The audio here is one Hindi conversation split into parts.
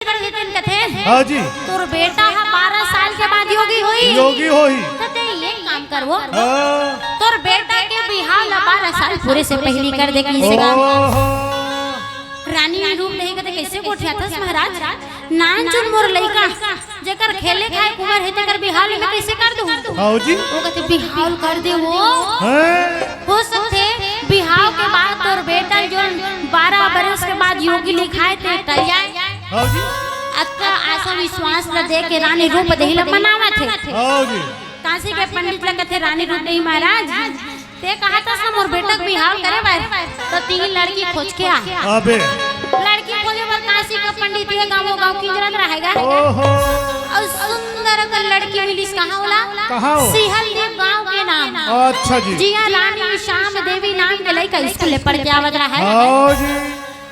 हाँ जी तोर बेटा है 12 साल के बाद योगी होई तो ते ये काम करवो तोर बेटा के बिहाव ला 12 साल पूरे से पहली कर दे कैसे रानी रूप नहीं कहते कैसे कोठिया था महाराज नान चुन मोर लइका जेकर खेले खाए कुमार है तेकर बिहाव में कैसे कर दूं हाँ जी वो कहते बिहाव कर दे वो हो सकते बिहाव के बाद तोर बेटा जो 12 बरस के बाद योगी लिखाए ते टल जाए हाँ जी अक्का आशा विश्वास ल दे के रानी रूप देही ल मनावा थे हाँ जी काशी के पंडित ल कहते रानी रूप देही महाराज ते कहा था मोर बेटा बिहाव करे बार तो 3 लड़की खोज के आ अबे लड़की खोजे पर काशी का पंडित ये गांव की जरूरत रहेगा ओहो और सुंदर का लड़की मिलिस कहां होला कहाँ हो? सिहल देव गांव के नाम अच्छा जी जिया रानी श्याम देवी नाम के लड़का स्कूल पढ़ के आवत रहा है हाँ जी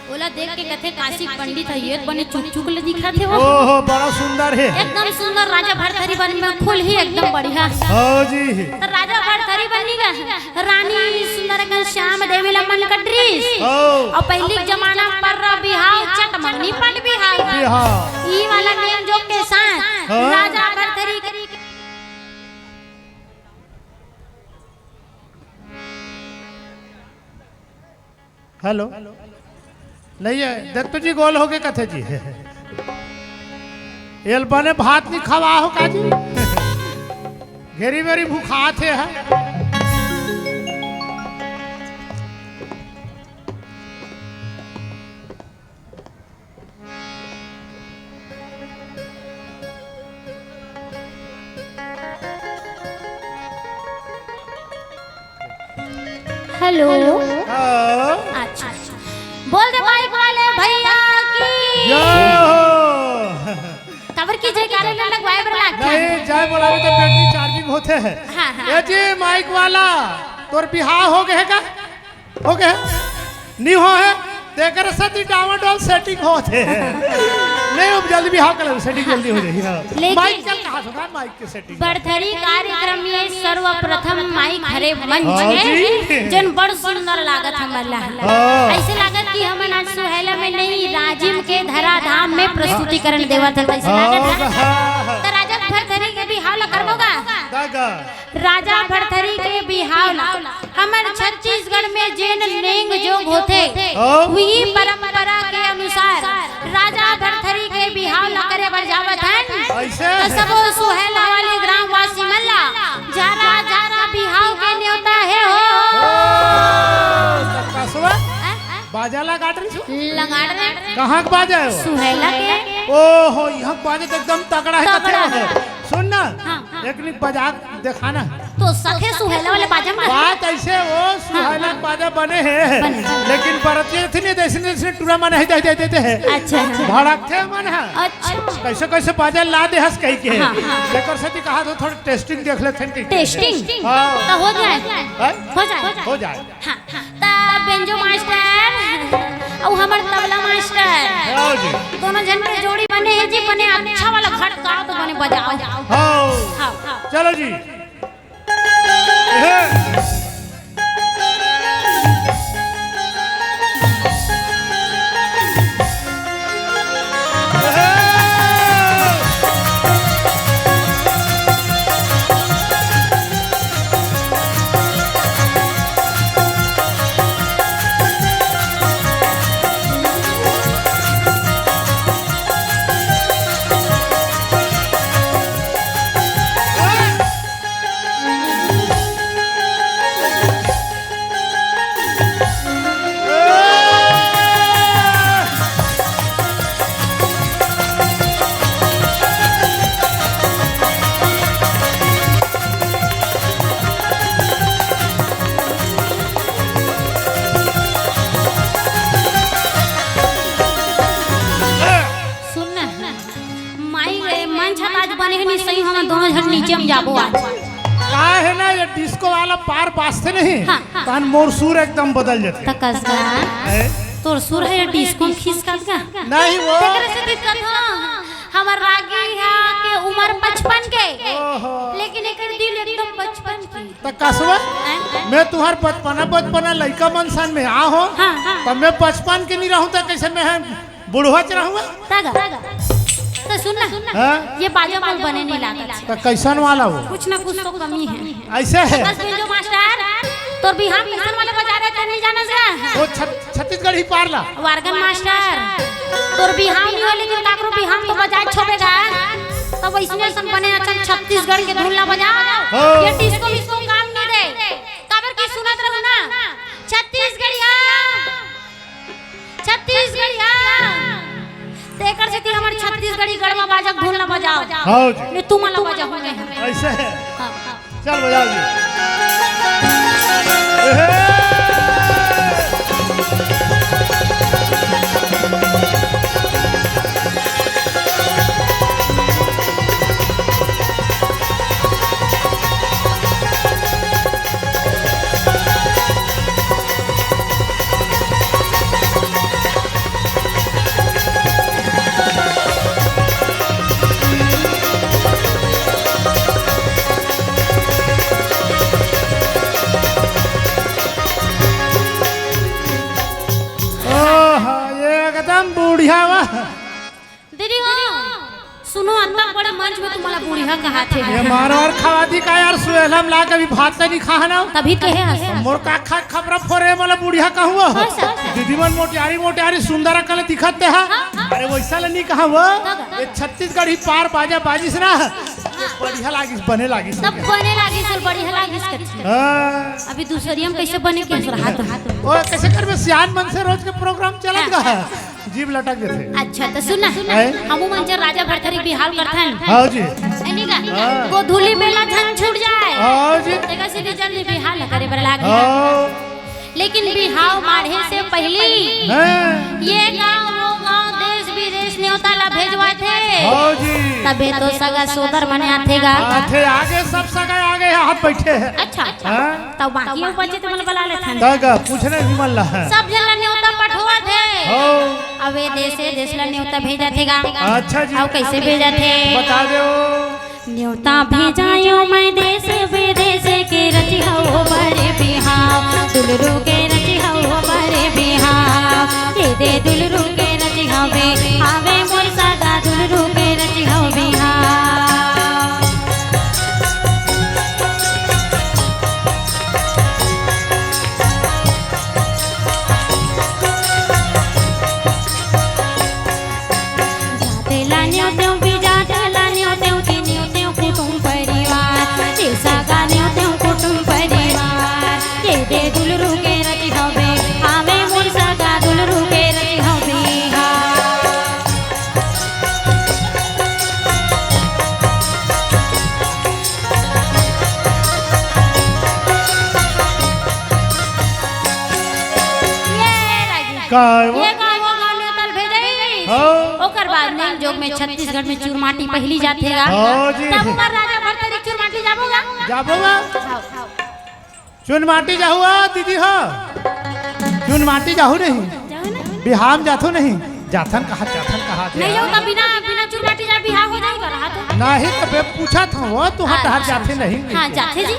बोला देख के कथे काशी पंडित है ये बने चुक चुक ले दिखा थे वो ओहो बड़ा सुंदर है एकदम सुंदर राजा भरथरी बन में फूल ही एकदम बढ़िया हाँ जी तो राजा भरथरी बनीगा रानी सुंदर का श्याम देवी लमन का ड्रेस और पहली जमाना पर बिहाव चटमनी पट बिहाव ई वाला नियम जो के साथ राजा भरथरी हेलो नहीं है देख तो जी गोल हो गए कथे जी एल बने भात नहीं खवा हो का जी घेरी मेरी भूखा थे है हेलो अच्छा बोल दे माइक वाले भैया की खबर की जयकारे लगवाए बरला नहीं जाए बोला तो बैटरी चार्जिंग होते हैं हाँ, हाँ। ये जी माइक वाला तोर बिहाव हो गए का हो गए नहीं हो है देकर सती डावाडोल सेटिंग होते हैं नहीं अब जल्दी बिहाव कर सेटिंग जल्दी हो जाएगी हाँ माइक चल कहां से माइक की सेटिंग बड़थरी कार्यक्रम में सर्वप्रथम माइक हरे मंच है जन बड़ सुंदर लागत हमला ऐसे लागत कि हम आज सुहेला में नहीं राजिम के धराधाम में प्रस्तुतिकरण देवत है ऐसे लागत है तो राजा भरथरी के बिहाव करबोगा राजा भरथरी के बिहाव हमर छत्तीसगढ़ में जैन लिंग जोग होते वही परंपरा के अनुसार राजा भरथरी के बिहाव न करे बर जावत हैं तो सब सुहेला वाले ग्राम वासी मल्ला जारा जारा बिहाव के न्योता है हो बाजा लगा रही लगाड़ रहे कहाँ का बाजा है सुहेला के ओहो यहाँ बाजा तो एकदम तगड़ा है तगड़ा है सुन ना हाँ। एक मिनट बजा दिखाना तो सखे सुहेला वाले बाजा में बात ऐसे वो सुहेला बाजा बने हैं लेकिन बरतिया थी नहीं जैसे जैसे टूरा मन है देते हैं अच्छा भड़कते मन है अच्छा कैसे कैसे बाजा ला दे हंस कहीं के हाँ, हाँ। लेकर सती कहा तो थोड़ी टेस्टिंग देख लेते हैं टेस्टिंग हाँ। तो हो जाए हाँ? हो जाए हो जाए हाँ ता बेंजो मास्टर और हमर तबला मास्टर आओ जी दोनों जन के जोड़ी बने हैं जी बने अच्छा वाला खटका तो बने बजाओ हाँ हाँ चलो जी दोनों जन नीचे में जाबो आज का है ना ये डिस्को वाला पार पासते नहीं हाँ, हाँ। तहन मोर सुर एकदम बदल जाते तकस का तोर सुर है डिस्को खिसकत का नहीं वो तेरे से दिक्कत हो हमर रागी है के उम्र 55 के लेकिन एकर दिल एकदम 55 की त कसवा मैं तुहार बचपना लड़का मनसान में आ हो हाँ, हाँ। तब मैं 55 के नहीं रहूं त कैसे मैं बुढ़वा चला हुआ तो सुन ना हाँ? ये बाजा बोल बने नहीं लागत तो कैसन वाला वो कुछ ना कुछ तो कमी है ऐसे है बस बिंदु मास्टर तोर बिहार कैसन वाले बजा रहे थे नहीं जाना से वो छत्तीसगढ़ ही पारला वार्गन मास्टर तोर बिहार नहीं हो लेकिन काकरो बिहार तो बजाए छोड़ेगा तब इसने सन बने अच्छा छत्तीसगढ़ के धुन ला बजाओ ये डिस्को इसको काम नहीं दे काबर की सुनत रहू ना छत्तीसगढ़िया छत्तीसगढ़िया तेकर से हमर छत्तीसगढ़ी गढ़वा बाजक धुन ला बजाओ हां जी ने तुम ला बजा होंगे ऐसे है हां चल बजाओ जी बुढ़िया वा दीदी हो सुनो अंदर बड़े मंच में तुम्हारा बुढ़िया कहा थे ये मारवार खवा दी का यार सुहेलम ला कभी भात नहीं खा ना तभी कहे हंस मोर का खा खबर फोरे वाला बुढ़िया का हुआ दीदी मन मोटियारी सुंदर कल दिखत है अरे वैसा नहीं कहा वो ये छत्तीसगढ़ ही पार बाजा बाजिस ना बढ़िया लागिस बने लागिस सब बने लागिस और बढ़िया लागिस हां अभी दूसरी हम कैसे बने के हाथ ओ कैसे करबे सियान मन से रोज के प्रोग्राम चलत गा जीव लटक गए थे अच्छा तो सुनना हमू मन राजा भरथरी बिहार करथन हां जी एनी का वो धूली मेला झन छूट जाए हां जी देखा सीधी जल्दी बिहार करे बर लाग लेकिन बिहाव माढ़े से पहले ये गांव वो गांव देश विदेश न्योता ला भेजवा थे हां जी तबे तो सगा सोदर मने आथेगा आथे आगे सब सगा आगे हाथ बैठे हैं अच्छा अच्छा तब बाकी बच्चे तो मन बुला लेथन तगा पूछने भी मन ला सब जन न्योता पठवा थे अब ये देश ला न्योता भेजा थेगा अच्छा जी अब कैसे भेजा थे बता दो न्योता भेजायो मैं देश विदेश के रची हो बड़े बिहाव दुलरू के रची हो बड़े बिहाव ये दे दुलरू के रची हवे आवे मोर सागा दुलरू के रची हो बिहाव जाते लान्यो त्यो बिजा लान्यो त्यो तिन्यो त्यो कुटुंब परिवार ये सागा न्यो त्यो कुटुंब परिवार ये दे दुलरू के रची हवे आवे मोर सागा दुलरू के रची हवे ये गाँव गाँव तल भेजई ओकर बाद ने जोग में छत्तीसगढ़ में चूरमाटी पहली जाथेगा तब उमर राजा भरतरी चूरमाटी जाबोगा जाबोगा चुनमाटी जाहुआ दीदी हो चुनमाटी जाहू नहीं बिहार जाथो नहीं जाथन कहा नहीं जाओ तब बिना चूरमाटी जा बिहार हो जाएगा रहा तो नहीं तो पूछा था वो तो हट जाते नहीं हां जाथे जी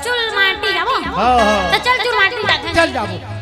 चूरमाटी जाबो हां तो चल चूरमाटी जाथे चल जाबो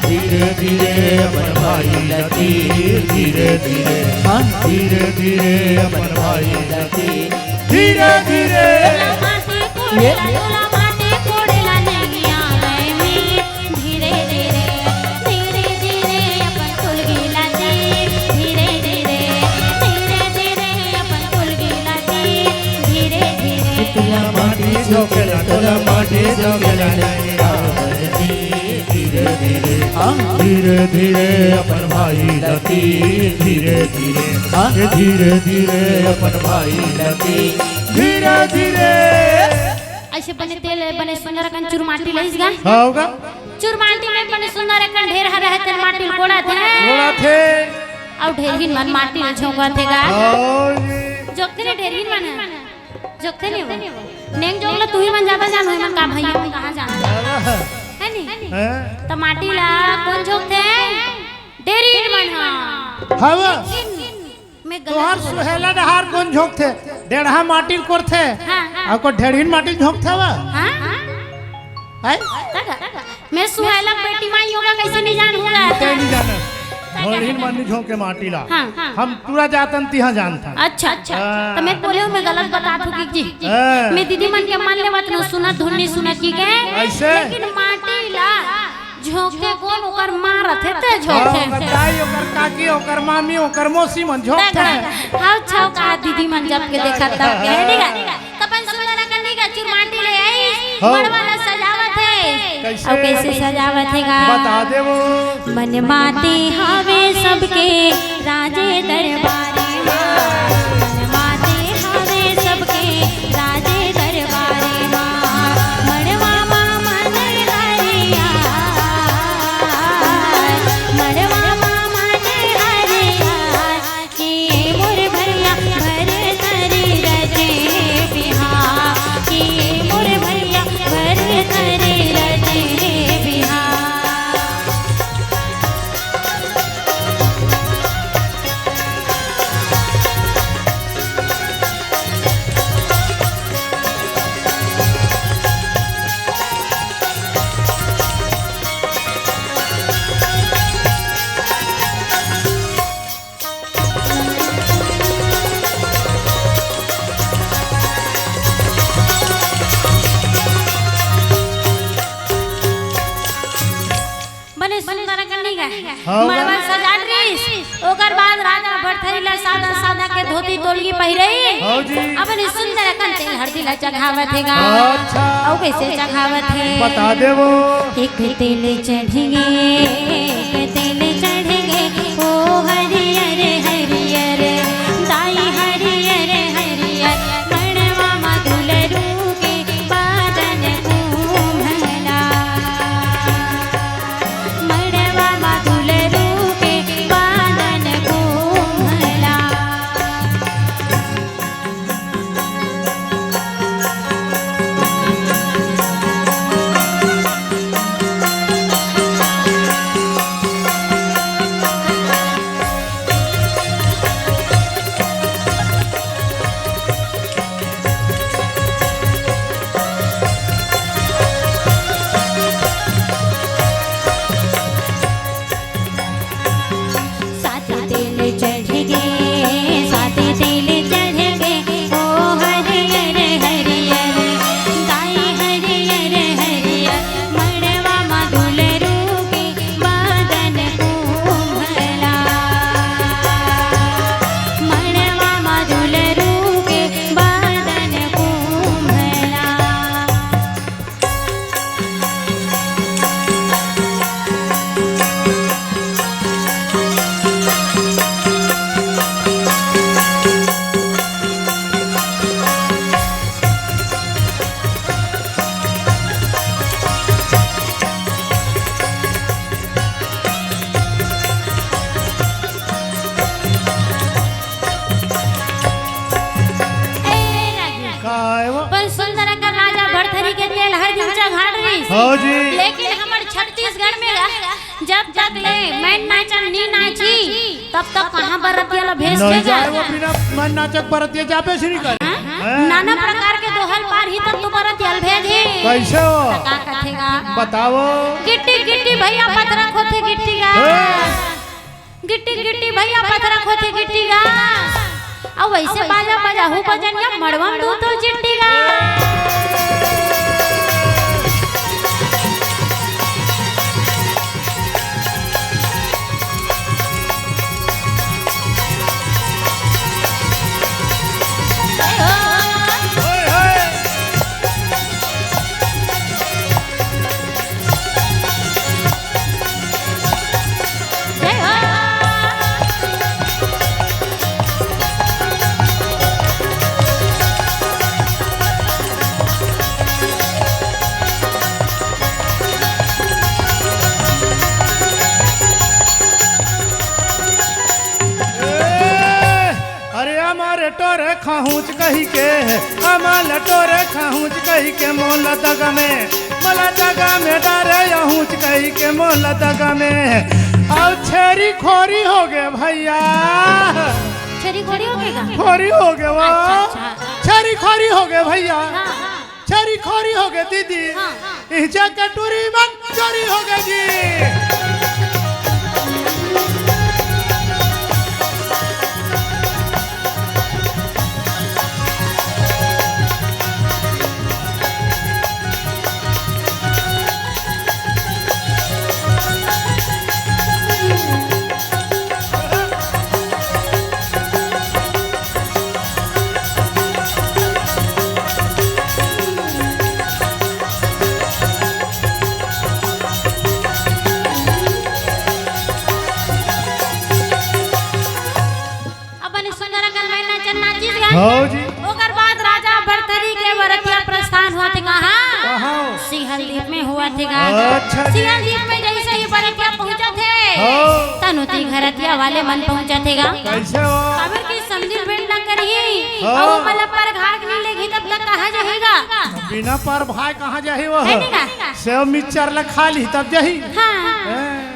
धीरे धीरे अपन भाई लतीर धीरे धीरे अपन भाई लतीर धीरे धीरे धीरे धीरे अपन भाई लतीर धीरे धीरे अपन भाई लतीर धीरे धीरे ऐसे बने तेल बने सुंदर कन चुरमाटी लईस गा होगा चुरमाटी में बने सुंदर कन ढेर हरा है तेल माटी कोड़ा थे और ढेर ही मन माटी झोंका थे गा जोकते ने ढेर ही मन जोकते ने वो नेंग जोगला तू ही मन ज्यादा जान है मन का भैया मन कहां जाना है नी तो माटी ला कौन जोकते ढेर ही मन हवा मैं तोहर सुहेला डहार कौन झोंकथे डेढ़ा माटी कोरथे और को ढेरहीन माटी झोंकथे वा हां है मैं सुहेला बेटी माई होगा कैसे नहीं जान होगा नहीं जाना ढेरहीन माटी झोंके माटी ला हम पूरा जातन तिहा जानता अच्छा अच्छा तो मैं बोले मैं गलत बता दूं जी मैं दीदी मन के मान ले मत न सुना धुनी सुना की के ऐसे लेकिन माटी ला झोंके कौन ओकर मारत है ते झोंके ओकर दाई ओकर काकी ओकर मामी ओकर मौसी मन झोंकते हां छाव का दीदी मन जब के देखा तब के ठीक है तपन सुंदर कन्नी का चुरमाटी ले आई बड़वाला सजावट है और कैसे सजावट हैगा बता दे वो मन माते हवे सबके राजे दरबारे मन माते हवे सबके राजे दरबारे मड़वा मन हरिया मड़वा मन हरिया के मोर भैया भर तरी रजे बिहार के मोर भैया भर तरी रजे बिहार बने सुंदर कन्नी का मड़वा सजा रीस ओकर बाद राजा भरथरीला सादा सादा के धोती तोलगी पहिरई अब ने सुंदर कन तेल हरदी ला चढ़ावत हैगा अच्छा और कैसे चढ़ावत है बता दे वो एक तेल चढ़ेंगे ओ हरियर हरियर दाई हरियर हरियर मड़वा मधुलरू के बादन कुम्हला मड़वा मधुलरू के बादन कुम्हला साथे तेल चढ़ेंगे साथे तेल चढ़ेंगे ओ हरियर हरियर दाई हरियर हरियर मड़वा मधुलरू के बादन कुम्हला मड़वा मधुलरू के बादन कुम्हला काय वो पर सुंदर का राजा भरथरी के तेल हर दिन चढ़ा रही हो जी लेकिन हमर छत्तीसगढ़ में जब तक ले मैं नाचन नी नाची तब तक कहां बरतिया ला भेज के नहीं जा जाए वो बिना मन नाचक बरतिया जाबे से नहीं करे नाना प्रकार के दोहल पार ही तब तू बरतिया भेजी कैसे हो का कथेगा बताओ गिट्टी गिट्टी भैया पत्थर खोथे गिट्टी गा गिट्टी गिट्टी भैया पत्थर खोथे गिट्टी गा अब वैसे बाजा बाजा हो बजनिया मड़वा दू तो चिट्टी गा होय होय जय हो खाऊच कही के अमा लटोरे खाऊच कही के मोल दगा में मला दगा में डारे यहूच कही के मोल दगा में अब छेरी खोरी हो गए भैया छेरी खोरी हो गएगा खोरी हो गए वो अच्छा। छेरी खोरी हो गए भैया हाँ, छेरी खोरी हो गए दीदी हाँ, इजा कटोरी मन चोरी हो गई जी हाँ जी ओकर बाद राजा भरथरी के वरतिया प्रस्थान हुआ थे कहाँ सिंहल द्वीप में हुआ थे अच्छा जी। सिंहल द्वीप में जैसे ही वरतिया पहुंचा थे हाँ। तनुती घरतिया वाले मन पहुंचा थे कैसे हो खबर की समझिल भेंट न करिए हाँ। और मतलब पर घाट नहीं लेगी तब तक कहाँ जाएगा बिना पर भाई कहाँ जाही वो है नहीं का? सेव मिक्सचर ला खा ली तब जाही हाँ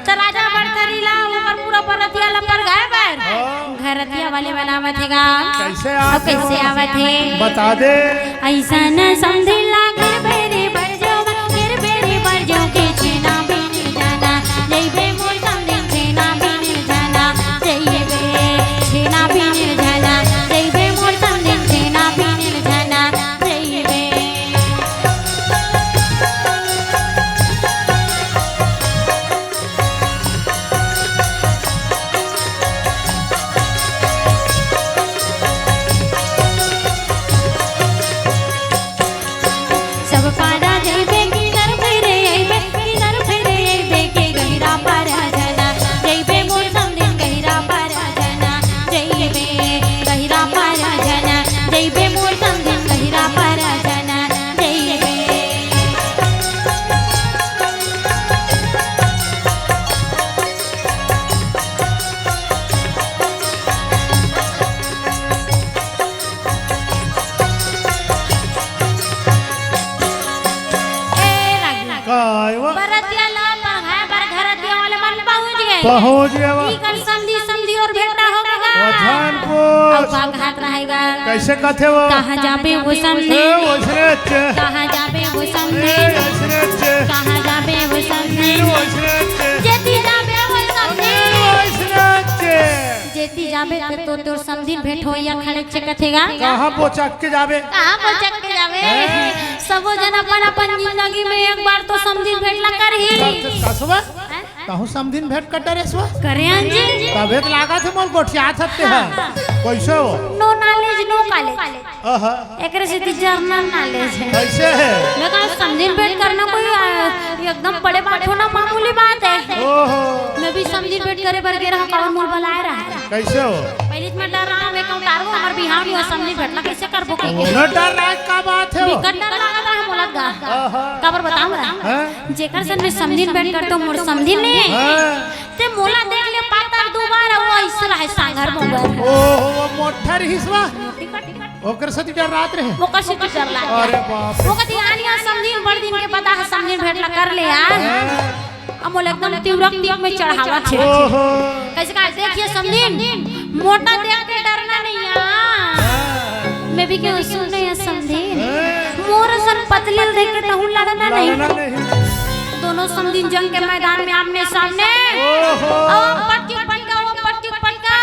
तो राजा भरथरी ला ऊपर पूरा परतिया ला पर गए बार हाँ। घरतिया वाले बनावत हैगा कैसे अब आते हो? कैसे आवत है बता दे ऐसा न समझिला घर बेरे बर जाओ घर बेरे बर जाओ के छेना बिन जाना जइबे मोर समझिल छेना बिन जाना जइबे छेना बिन जाना जइबे मोर समझिल छेना बिन जाना जइबे सब पारा जइबे किधर फिरे अइबे के गहिरा पारा जाना जइबे मोर समझिल गहिरा पारा जाना जइबे गहिरा पारा जाना जइबे मोर समझिल गहिरा पारा जाना जइबे काय वो बरतिया ला पढ़ाए बर घरतिया वाले मन पहुंच गए पहुंच गया वो ई कल समधी और भेंटा हो गया पठानपुर अब का घाट रहेगा कैसे कथे वो कहाँ जाबे वो समझे ओसरेच कहाँ जाबे वो समझे ओसरेच कहाँ जाबे वो समझे ओसरेच जेती जाबे वो समझे ओसरेच जेती जाबे तो तोर समधी भेंट हो या खड़े चकथेगा कहाँ पोचक के जाबे कहाँ पहुंचक के जाबे सबो जन अपन अपन जिंदगी में एक बार तो समधी भेंट ला कर ही कसवा कहूँ समदिन भेंट कटरे स्वा करे अंजी तबे तो लागा थे मोल गोठिया थते हैं कैसे हो नो नॉलेज नो कॉलेज आहा एकरे से जर्नल नॉलेज है कैसे है मैं कहा समझिन भेंट करना कोई एकदम बड़े बात होना मामूली बात है ओहो मैं भी समझिन भेंट करे बर गे रहा कौन मूल बुलाए रहा कैसे हो पहले मैं डर रहा हूं मैं उतारो हमर बिहार में समझिन भेंटना कैसे करबो के न डर रहा का बात है वो बिकट डर लगा रहा मोलत गा आहा खबर बताऊं हैं जेकर से मैं समझिन भेंट करतो मोर समझिन ने हैं ते मोला देख ले पाता दोबारा वो ऐसा रहे सांगर मोगर ओहो वो मोठर हिस्सा ओकर सती डर रात रहे वो कैसे डर लगा अरे बाप रे वो कदी आनिया समझिन बड़ दिन के पता है समझिन भेंट ला कर ले यार अब मोला एकदम तीव्र टीक में चढ़ावा छे ओहो कैसे का देखिए समझिन मोटा देख के डरना नहीं यार मैं भी क्यों सुन रही है समझिन मोर सन पतली देख के तहु लड़ना नहीं दोनों समझिन जंग के मैदान में आमने सामने ओहो अब पटकी पटका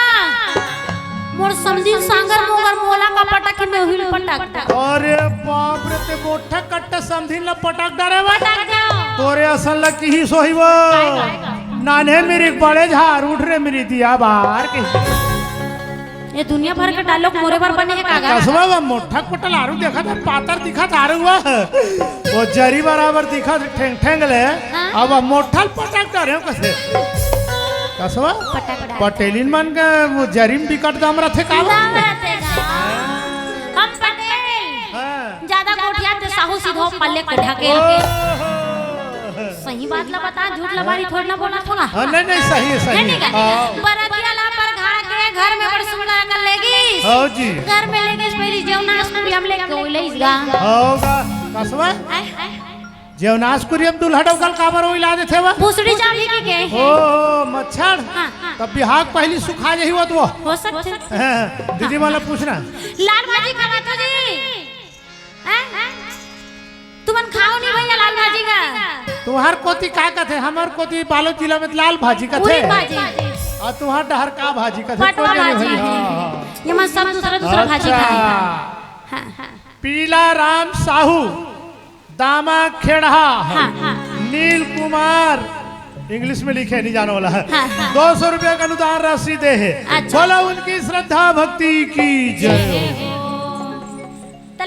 मोर समझिन सांगर मोगर मोला का पटक में हुई पटक अरे बाप रे ते मोठा कट्टा समधिन ला पटक डरे बा पटक जाओ तोरे असल ला की ही सोहिबो नाने मेरी बड़े झाड़ उठ रे मेरी दिया बाहर के ये दुनिया भर के डायलॉग मोरे बार बने है कागा कसवा बा मोठा पटल आरू देखा था पातर दिखा था आरू वा वो जरी बराबर दिखा ठेंग ठेंग ले अब मोठा पटक डरे कसे कसवा पटक डाल पटेलिन मन के वो जरीम बिकट दाम रथे का हम पटेल ज्यादा कोठिया ते साहू सीधो पल्ले के ढकेल के सही बात ला बता झूठ लबारी थोड़ा ना बोला थोड़ा नहीं नहीं सही है है सही ठीक है है बरतिया ला पर घाड़ के घर में बड़ सुंदर कर लेगी हो जी घर में लेके पहली जेवनासपुरी हम लेके ओइलेगा होगा कसवा जेवनासपुरी हम दुल्हा डौकल काबर ओइला देथे वा भूसड़ी चाबी के ओ मच्छर हाँ, हाँ। तब बिहाग पहली सुखा जही वो तो हो सकते दीदी वाला पूछना लाल भाजी खावा तो जी तुमन खाओ नहीं भैया लाल भाजी का तुम्हार कोती का कथे हमार कोती बालोद जिला में लाल भाजी कथे पूरी भाजी और तुम्हार डहर का भाजी कथे पटवा भाजी ये मन सब दूसरा भाजी खाए हाँ हाँ पीला राम साहू दामा खेड़ा हाँ, हाँ। नील कुमार इंग्लिश में लिखे नहीं जाने वाला है हाँ, हाँ। 200 रुपया का अनुदान राशि दे है अच्छा। बोला उनकी श्रद्धा भक्ति की जय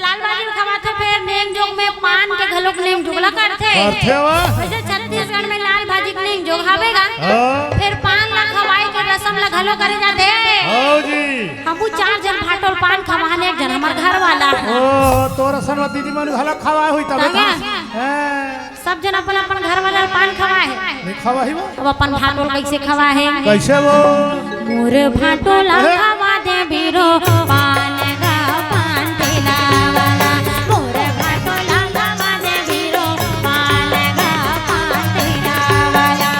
लाल भाजी खावा तो फिर नेम जोग में पान के घलोक नेम जोगला करते वैसे छत्तीसगढ़ में लाल भाजी के नेम जोग हावेगा फिर पान ला खवाई के रसम ला घलो करे जाते हो जी हमू 4 जन फाटल पान खवाने एक जन हमार घर वाला ओ तोरा सनवा दीदी मन घला खवा हुई तब सब जन अपन अपन घर वाला पान खवाए नहीं खवा ही वो अब अपन भाटोल कैसे खवा है कैसे वो मोर भाटोल खवा दे बीरो पान गा पान तेला वाला मोर भाटोल खवा दे बीरो पान गा पान तेला वाला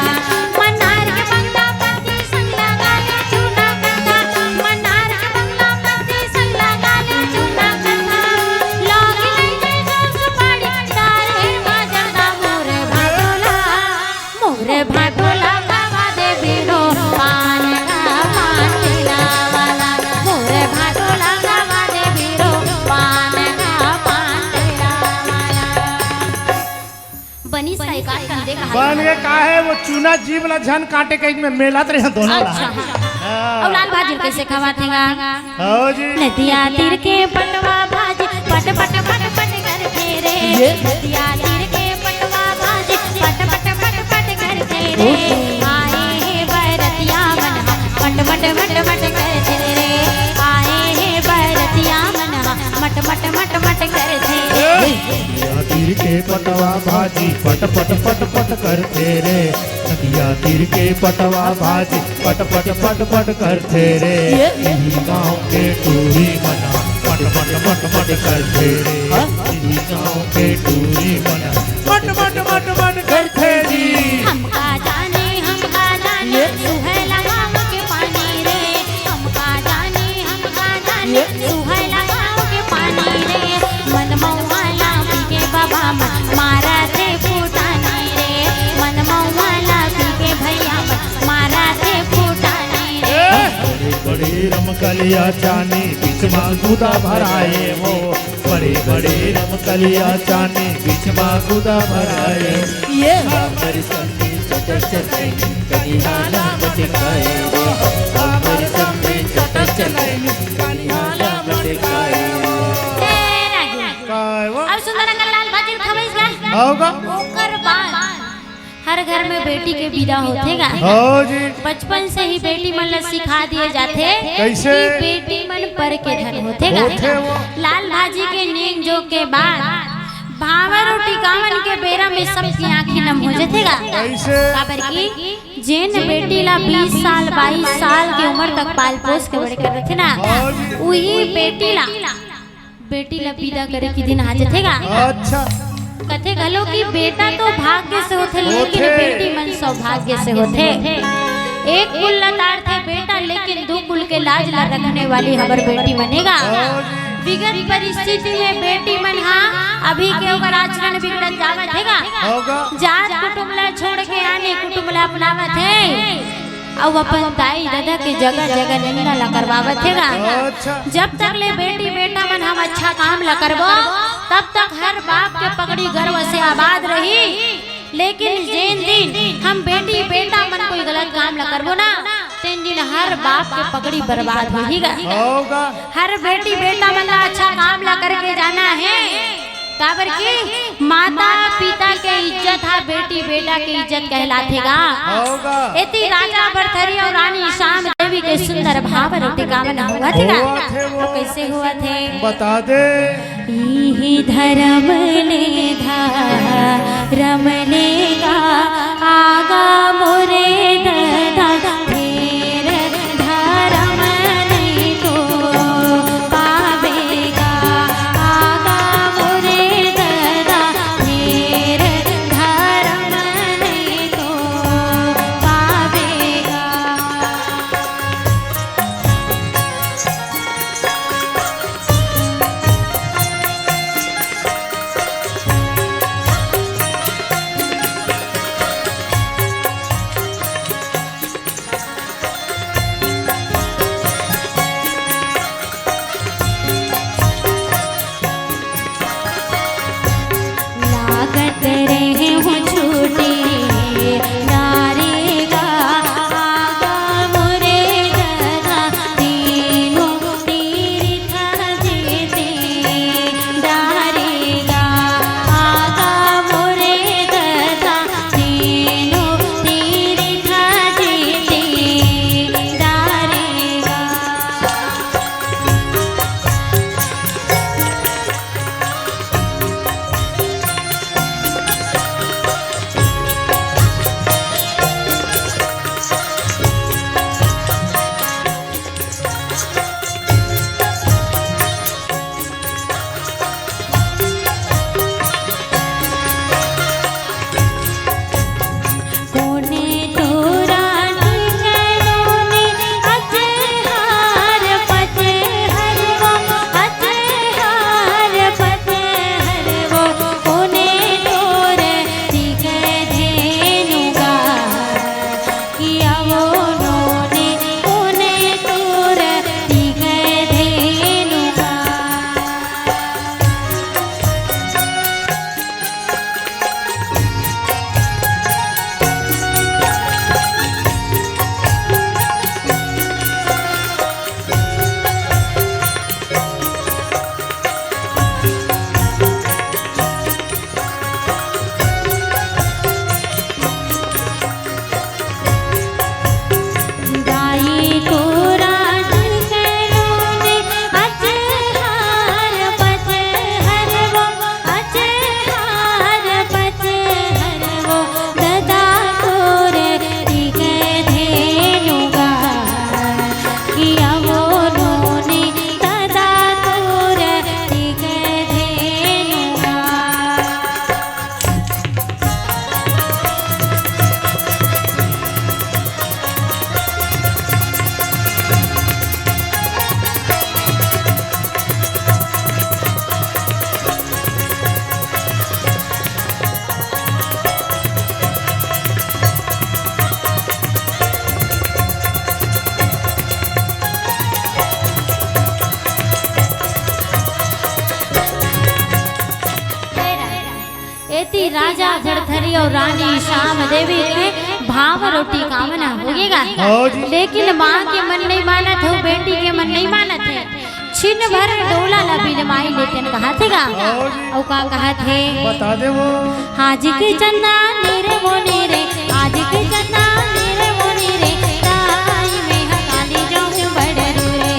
मनार के बंगला पत्ती संग लगा ले चूना कंधा मनार के बंगला पत्ती संग लगा ले चूना कंधा लोग नहीं जो सुपाड़ी डार हिर बाजंदा मोर भाटोला खवा दे बीरो पान गा पान तेला वाला मोर भाटोला खवा दे बीरो पान गा पान तेला वाला बनी सही का कंदे का बन के का है वो चूना जीव ला झन काटे के में मेलात रहे दोनों ला अब लाल भाजी कैसे खवातेगा हो जी नदिया तीर के पटवा भाजी पट पट पट पट कर फेरे नदिया तीर के पटवा भाजी पट पट पट पट कर फेरे आए हे बरतिया मनहा मट मट मट मट कर फेरे आए हे बरतिया मनहा मट मट मट मट कर फेरे तीर के पटवा भाजी पट पट पट पट करते रे नदिया तीर के पटवा भाजी पट पट पट पट करते रे यही गाँव के टूरी मना पट पट पट पट करते रे यही गाँव के टूरी मना मट मट मट मट करते जी हमका जाने सुहेला गाँव के पानी रे हमका जाने सुहेला गाँव के पानी रे मन मौला पी के बाबा मारा थे फूटानी रे मन मौला पी के भैया मारा थे फूटानी रे बड़े बड़े रमकलिया चानी बीच में गुदा भराए हो बड़े बड़े रमकलिया चानी बीच में गुदा भराए ये हमारी संगी चटर चलाई कनी हाला बटकाए रे हमारी संगी चटर चलाई कनी हाला बटकाए अब सुंदर लाल भाजी खबैस का होगा ओकर बाद हर घर में बेटी के विदा होतेगा हो जी बचपन से ही बेटी मन ला सिखा दिए जाते कैसे? कि बेटी मन पर के धन होतेगा होते वो। लाल भाजी के नींद जो के बाद भावर रोटी कावन के बेरा में सबकी आंखें नम हो जातेगा कैसे? काबर की जेन बेटी ला 20 साल 22 साल की उम्र तक पाल पोस के बड़े कर रहे थे ना वही बेटी ला विदा करे की दिन आ जातेगा अच्छा कथे गलो की बेटा तो भाग्य से होते लेकिन बेटी मन सौभाग्य से होते एक कुल लतार थे बेटा लेकिन दो कुल के लाज ला रखने वाली हमार बेटी बनेगा विगत परिस्थिति में बेटी मन हाँ अभी के ओकर आचरण बिगड़त जावत हैगा होगा जात कुटुंब ला छोड़ के आने कुटुंब ला अपनावत है अब अपन दाई दादा के जगह जगह निंदा ला करवावत हैगा अच्छा जब तक ले बेटी बेटा मन हम अच्छा काम ला करबो तब तक हर बाप के पगड़ी गर्व से आबाद रही लेकिन जिन दिन हम बेटी बेटा मन कोई गलत काम ला करबो ना तीन दिन हर बाप के पगड़ी बर्बाद होगा होगा हर बेटी बेटा मन ला अच्छा काम ला करके जाना है काबर की माता पिता के इज्जत है बेटी बेटा की इज्जत कहलातेगा होगा इति राजा भरथरी और रानी श्याम देवी के सुंदर भाव रोटी कामना हुआ थे वो कैसे हुआ थे बता दे ही धर्म ने धर्म लेगा आगा मोरे दादा फिर धर्म भरथरी और रानी श्याम देवी के भाव रोटी कामना होगेगा, हाँ जी। लेकिन माँ के मन नहीं मानत है, बेटी के मन नहीं मानत है। छिन भर डोला लबी माई लेकिन कहा थे गा और का कहा थे बता दे वो आज के चंदा मेरे मोने रे, आज के चंदा मेरे मोने रे, राई में हकाली जाऊं बड़रू रे,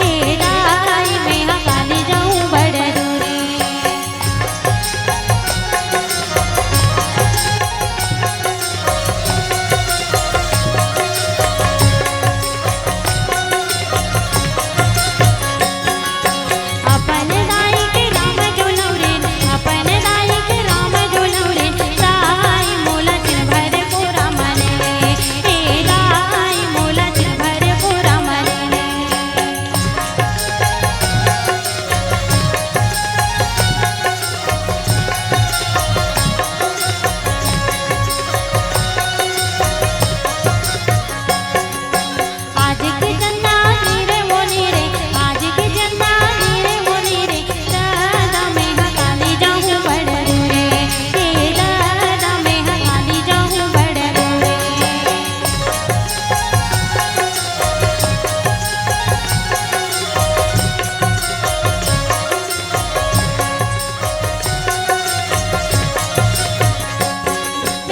ए राई में हकाली जाऊं बड़रू रे। अपन दाई के राम जोलौ रे, अपन दाई के राम जोलौ रे, राई मोला चिर भर पूरा मन रे, ए राई मोला चिर भर पूरा मन रे। आज के चंदा मेरे मोने रे, आज के चंदा मेरे मोने रे, दादा में हकाली जाऊं बड़रू रे, ए दादा में हकाली जाऊं बड़रू रे।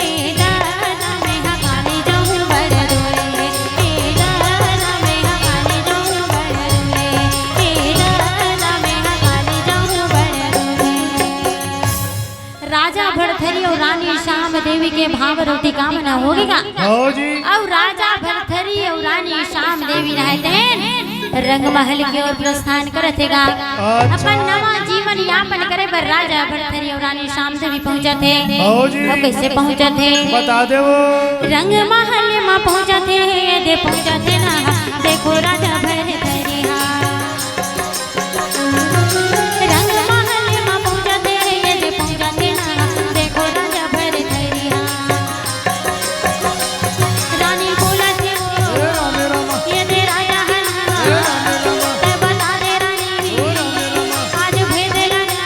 ए दादा में हकाली जाऊं बड़रू रे, ए दादा में हकाली जाऊं बड़रू रे, ए दादा में हकाली जाऊं बड़रू रे। राजा भरथरी और रानी श्याम देवी के भाव रोटी कामना होगेगा, हाँ जी। और राजा भरथरी और रानी श्याम देवी रहते रंग महल की ओर प्रस्थान करतेगा। अपन नवा जीवन यापन करे पर राजा भरथरी और रानी श्याम देवी पहुंचे थे। हाँ जी। और कैसे पहुंचे थे बता दे वो रंग महल में पहुंचे थे, दे पहुंचे थे ना, देखो राजा भरथरी हाँ। रंग महल में पहुंचे थे, दे पहुंचे थे ना, देखो राजा भरथरी हाँ। रानी बोला थे वो ये दे राजा हन, ते बता दे रानी आज भेद राजा,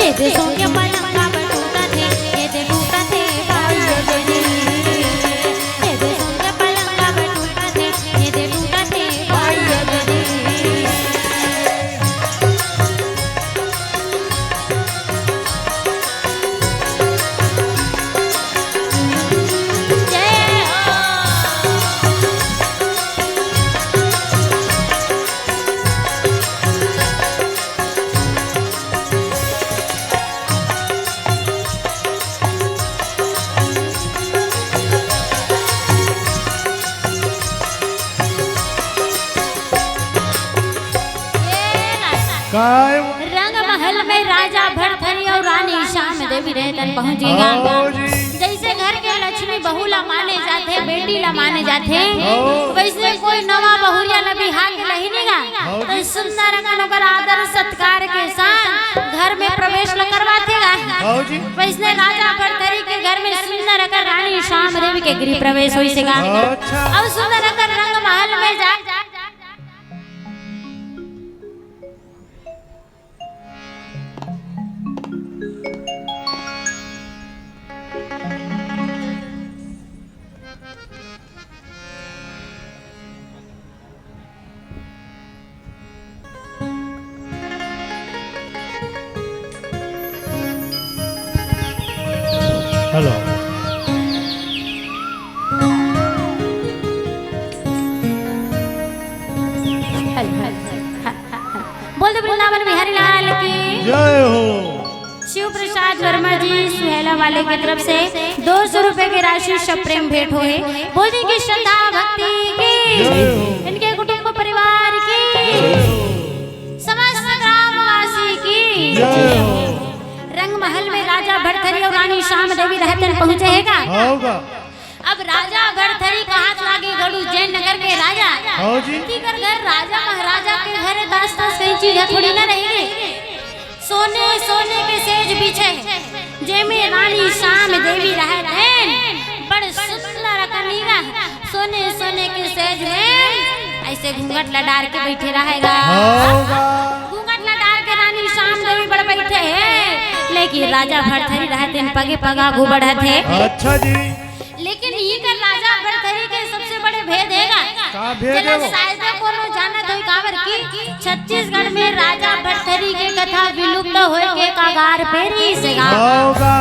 ये दे सो के पलंग का टूटा थे, ये दे टूटा थे बाबा जी, ये दे सो के पलंग का टूटा थे, ये दे टूटा थे बाबा जी। जय हो। काय रंग महल में राजा भरथरी और रानी श्याम देवी रहतन पहुंचेगा। हाँ जी। जैसे घर के लक्ष्मी बहू ला माने जाते, बेटी ला माने जाते, वैसे कोई नवा बहुरिया ला बिहार के लहिनेगा तो सुंदर कर आदर सत्कार के साथ घर में प्रवेश ल करवातेगा। हाँ जी। वैसे राजा भरथरी के घर में सुंदर कर रानी श्याम देवी के गृह प्रवेश होइसेगा। अच्छा। और सुंदर कर रंग महल में जा हेलो बोल दे वृंदावन बिहारी लाल की जय हो। शिव प्रसाद वर्मा जी सुहेला वाले की तरफ से 200 रुपए की राशि सब प्रेम भेंट हुए। बोल दी की श्रद्धा भक्ति की, इनके कुटुंब परिवार की, समस्त ग्रामवासी की। रंग महल में राजा भरथरी और रानी श्याम देवी रहते पहुंचे हैगा। होगा। अब राजा भरथरी कहाँ लागे गड़ू जैन नगर के राजा। हाँ जी। की कर घर राजा महाराजा के घर दास दास कई चीज थोड़ी ना रहेगी। सोने सोने के सेज बिछे जेमे रानी श्याम देवी रहत हैं, बड़ सुंदर कन्या। सोने सोने के सेज में ऐसे घूंघट लडार के बैठे रहेगा। होगा। घूंघट लडार के रानी श्याम देवी बड़ बैठे हैं, लेकिन राजा भरथरी रहते पगे पगा घुबड़ थे। अच्छा जी। लेकिन ये कर राजा भरथरी के सबसे बड़े भेद हैगा का भेद है वो? शायद कोनो जानत होई काबर की छत्तीसगढ़ में राजा भरथरी के कथा विलुप्त होए के कागार पे रही सेगा। होगा।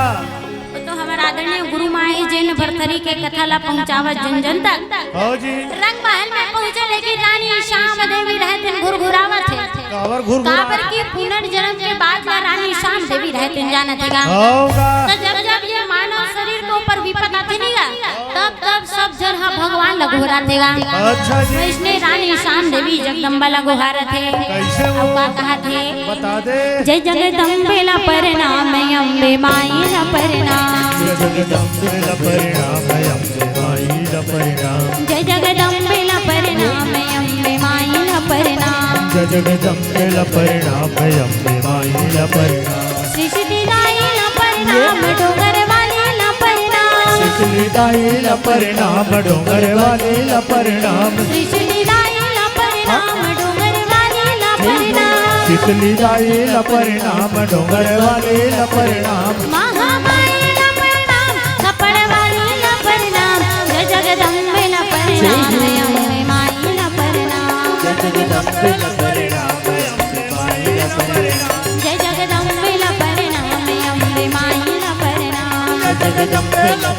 तो हमारा आदरणीय गुरु माई जैन भरथरी के कथा ला पहुंचावत जन जन तक। हो जी। रंग महल में पहुंचे लेकिन रानी श्याम देवी रहते घुरघुरावत थे। काबर घुरघुरा। काबर की पुनर्जन्म के बाद ला रानी श्याम देवी रहते जानत हैगा। होगा। तो जब जब ये मानव शरीर के ऊपर विपद आती नहीं गा तब तब सब जन भगवान ला घुराते गा। अच्छा जी। वैष्णव रानी श्याम देवी जगदम्बा ला घुरा थे। कैसे वो? अब का कहा थे? बता दे। जय जगदम्बे ला प्रणाम अम्बे माई ला प्रणाम। जय जगदम्बे ला प्रणाम अम्बे माई ला प्रणाम। जय जगदम्बे ला प्रणाम अम्बे माई ला प्रणाम। जय जगदम्बे ला प्रणाम अम्बे माई ला प्रणाम। सृष्टि दाई ला प्रणाम डोंगर वाली ला प्रणाम। सृष्टि दाई ला प्रणाम डोंगर वाली ला प्रणाम। सृष्टि दाई ला प्रणाम डोंगर वाली ला प्रणाम। सृष्टि दाई ला प्रणाम डोंगर वाली ला प्रणाम। महामाई ला प्रणाम कपड़ वाली ला प्रणाम। जय जगदम्बे ला प्रणाम अम्बे माई ला प्रणाम। जय जगदम्बे ला प्रणाम अम्बे माई ला प्रणाम। जय जगदम्बे ला प्रणाम अम्बे माई ला प्रणाम। जय जगदम्बे ला